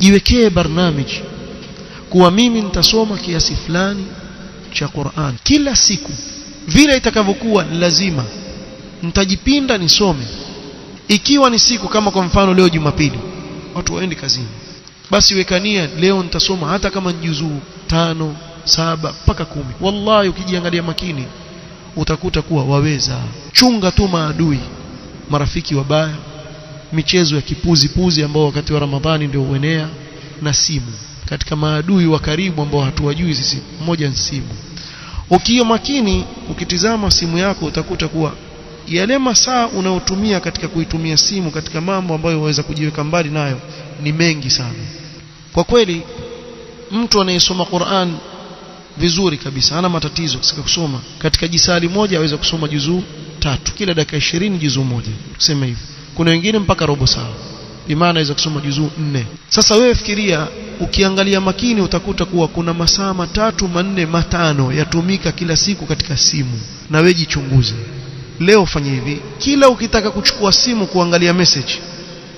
jiwekee barnamiji kuwa mimi nitasoma kiasi fulani cha Qur'an kila siku, vile itakavyokuwa lazima nitajipinda nisome. Ikiwa ni siku kama kwa mfano leo Jumapili watu waende kazini, basi wekania leo nitasoma hata kama juzuu 5, 7 mpaka 10. Wallahi ukijiangalia makini utakuta kuwa waweza. Chunga tu maadui, marafiki wabaya, michezo ya kipuzi ambao wakati wa Ramadhani ndio huenea, na simu. Katika maadui wa karibu ambao hatuwajui sisi, mmoja ni simu. Ukiwa makini ukitizama simu yako utakuta kuwa yale masaa unayotumia katika kuitumia simu katika mambo ambayo waweza kujiweka mbali nayo ni mengi sana. Kwa kweli mtu anayesoma Qur'an vizuri kabisa hana matatizo katika kusoma. Katika jisali moja aweza kusoma juzuu 3 kila dakika 20, juzuu moja tuseme hivi. Kuna wengine mpaka robo saa, bi maana aweza kusoma juzuu 4. Sasa wewe fikiria, ukiangalia makini utakuta kuwa kuna masaa 3, 4, 5 yatumika kila siku katika simu. Na wewe jichunguze leo, fanya hivi, kila ukitaka kuchukua simu kuangalia message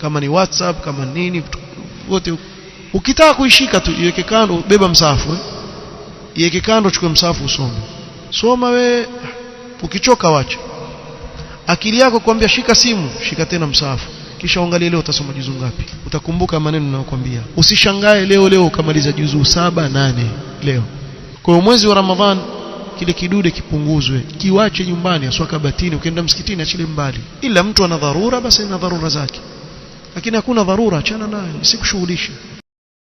kama ni WhatsApp kama nini wote, ukitaka kuishika tu iweke kando, beba msahafu iweke kando, chukua msahafu usome. Soma we, ukichoka wacha. Akili yako kwambia shika simu, shika tena msahafu, kisha angalia leo utasoma juzuu ngapi. Utakumbuka maneno ninayokuambia. Usishangae leo ukamaliza juzuu 7, 8 leo. Kwa mwezi wa Ramadhan kile kidude kipunguzwe, kiwache nyumbani, aswaka batini, ukienda msikitini achile mbali. Ila mtu ana dharura, basi ana dharura zake, lakini hakuna dharura achana nayo, usikushughulishe.